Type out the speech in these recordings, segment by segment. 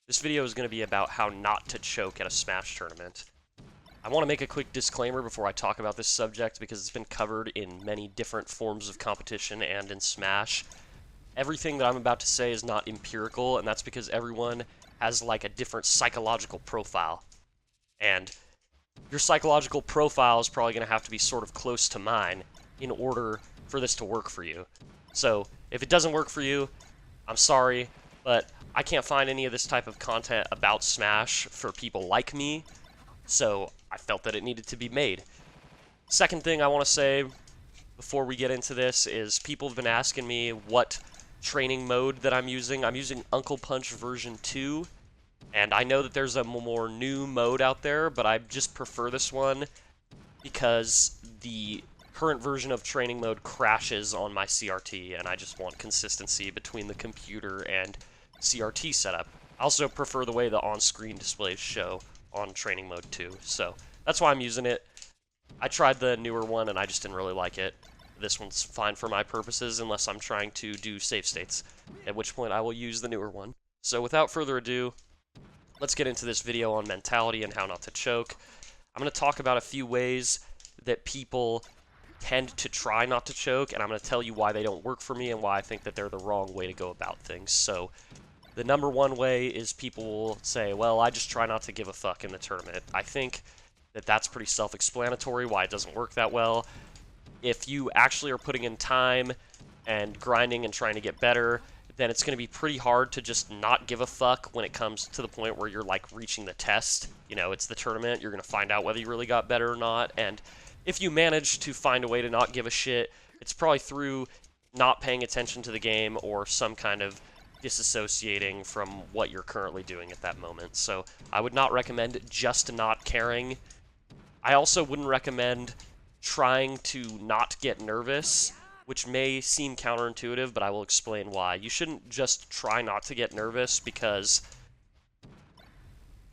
This video is going to be about how not to choke at a Smash tournament. I want to make a quick disclaimer before I talk about this subject because it's been covered in many different forms of competition and in Smash. Everything that I'm about to say is not empirical, and that's because everyone has like a different psychological profile. And your psychological profile is probably going to have to be sort of close to mine in order for this to work for you. So if it doesn't work for you, I'm sorry, but I can't find any of this type of content about Smash for people like me, so I felt that it needed to be made. Second thing I want to say before we get into this is people have been asking me what training mode that I'm using. I'm using Uncle Punch version 2, and I know that there's a more new mode out there, but I just prefer this one because the current version of training mode crashes on my CRT, and I just want consistency between the computer and CRT setup. I also prefer the way the on-screen displays show on training mode too, so that's why I'm using it. I tried the newer one and I just didn't really like it. This one's fine for my purposes unless I'm trying to do save states, at which point I will use the newer one. So without further ado, let's get into this video on mentality and how not to choke. I'm going to talk about a few ways that people tend to try not to choke, and I'm going to tell you why they don't work for me and why I think that they're the wrong way to go about things. So the number one way is people will say, well, I just try not to give a fuck in the tournament. I think that that's pretty self-explanatory why it doesn't work that well. If you actually are putting in time and grinding and trying to get better, then it's going to be pretty hard to just not give a fuck when it comes to the point where you're like reaching the test. You know, it's the tournament, you're going to find out whether you really got better or not, and if you manage to find a way to not give a shit, it's probably through not paying attention to the game or some kind of disassociating from what you're currently doing at that moment. So I would not recommend just not caring. I also wouldn't recommend trying to not get nervous, which may seem counterintuitive, but I will explain why. You shouldn't just try not to get nervous, because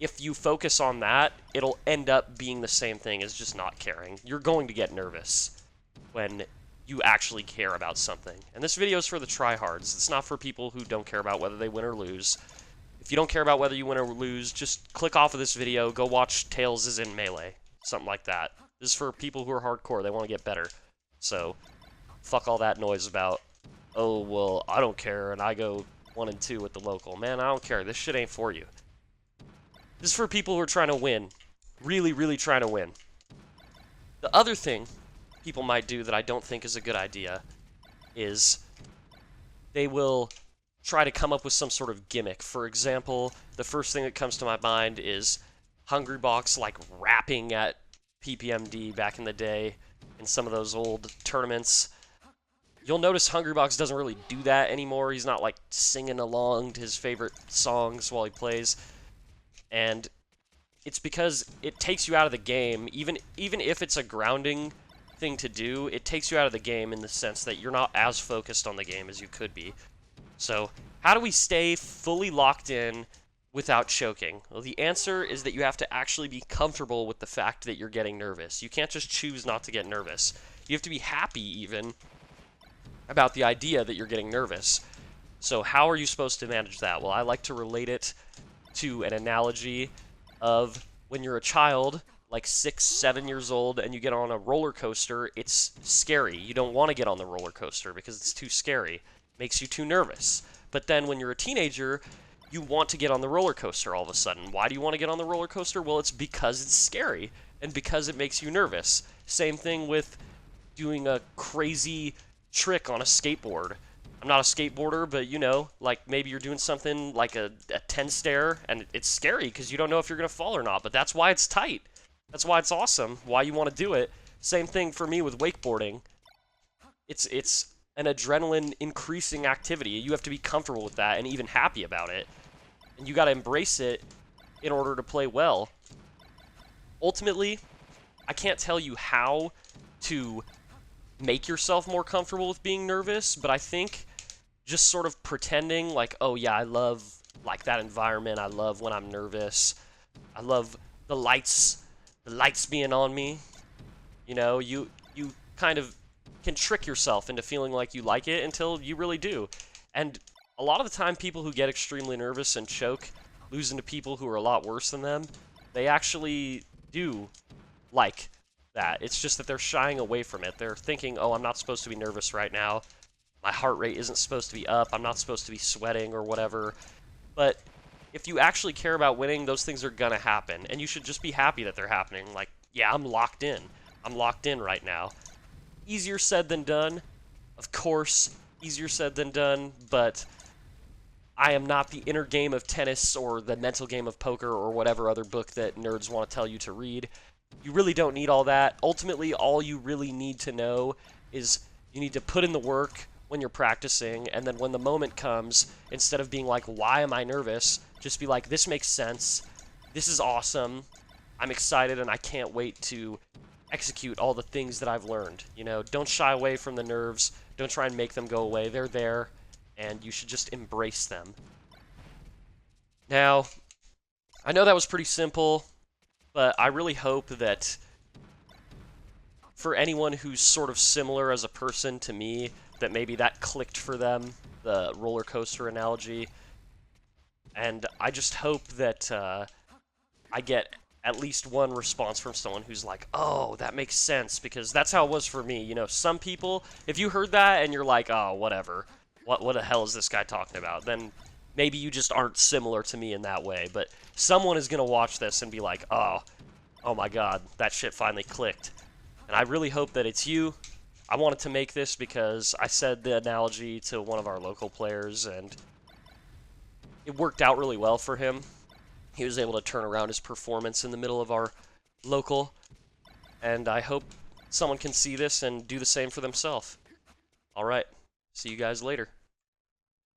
if you focus on that, it'll end up being the same thing as just not caring. You're going to get nervous when you actually care about something. And this video is for the tryhards. It's not for people who don't care about whether they win or lose. If you don't care about whether you win or lose, just click off of this video, go watch Tails is in Melee. Something like that. This is for people who are hardcore. They want to get better. So, fuck all that noise about, oh, well, I don't care, and I go 1 and 2 with the local. Man, I don't care. This shit ain't for you. This is for people who are trying to win. Really, really trying to win. The other thing people might do that I don't think is a good idea is they will try to come up with some sort of gimmick. For example, the first thing that comes to my mind is Hungrybox like rapping at PPMD back in the day in some of those old tournaments. You'll notice Hungrybox doesn't really do that anymore. He's not like singing along to his favorite songs while he plays. And it's because it takes you out of the game. Even if it's a grounding thing to do, it takes you out of the game in the sense that you're not as focused on the game as you could be. So, how do we stay fully locked in without choking? Well, the answer is that you have to actually be comfortable with the fact that you're getting nervous. You can't just choose not to get nervous. You have to be happy, even, about the idea that you're getting nervous. So how are you supposed to manage that? Well, I like to relate it to an analogy of when you're a child, like 6, 7 years old, and you get on a roller coaster. It's scary. You don't want to get on the roller coaster because it's too scary. It makes you too nervous. But then when you're a teenager, you want to get on the roller coaster all of a sudden. Why do you want to get on the roller coaster? Well, it's because it's scary and because it makes you nervous. Same thing with doing a crazy trick on a skateboard. I'm not a skateboarder, but you know, like maybe you're doing something like a 10 stair, and it's scary because you don't know if you're going to fall or not, but that's why it's tight. That's why it's awesome, why you want to do it. Same thing for me with wakeboarding. It's an adrenaline increasing activity. You have to be comfortable with that and even happy about it. And you got to embrace it in order to play well. Ultimately, I can't tell you how to make yourself more comfortable with being nervous, but I think just sort of pretending like, oh yeah, I love like that environment. I love when I'm nervous. I love the lights being on me. You know, you kind of can trick yourself into feeling like you like it until you really do. And a lot of the time, people who get extremely nervous and choke, losing to people who are a lot worse than them, they actually do like that. It's just that they're shying away from it. They're thinking, oh, I'm not supposed to be nervous right now. My heart rate isn't supposed to be up. I'm not supposed to be sweating or whatever. But if you actually care about winning, those things are gonna happen. And you should just be happy that they're happening. Like, yeah, I'm locked in. I'm locked in right now. Easier said than done. Of course, easier said than done, but I am not the inner game of tennis or the mental game of poker or whatever other book that nerds want to tell you to read. You really don't need all that. Ultimately, all you really need to know is you need to put in the work when you're practicing, and then when the moment comes, instead of being like, why am I nervous, just be like, this makes sense, this is awesome, I'm excited, and I can't wait to execute all the things that I've learned. You know, don't shy away from the nerves, don't try and make them go away, they're there, and you should just embrace them. Now, I know that was pretty simple, but I really hope that for anyone who's sort of similar as a person to me, that maybe that clicked for them, the roller coaster analogy. And I just hope that I get at least one response from someone who's like, oh, that makes sense, because that's how it was for me. You know, some people, if you heard that and you're like, oh, whatever, what the hell is this guy talking about, then maybe you just aren't similar to me in that way. But someone is going to watch this and be like, oh my god, that shit finally clicked. And I really hope that it's you. I wanted to make this because I said the analogy to one of our local players, and it worked out really well for him. He was able to turn around his performance in the middle of our local, and I hope someone can see this and do the same for themselves. Alright, see you guys later.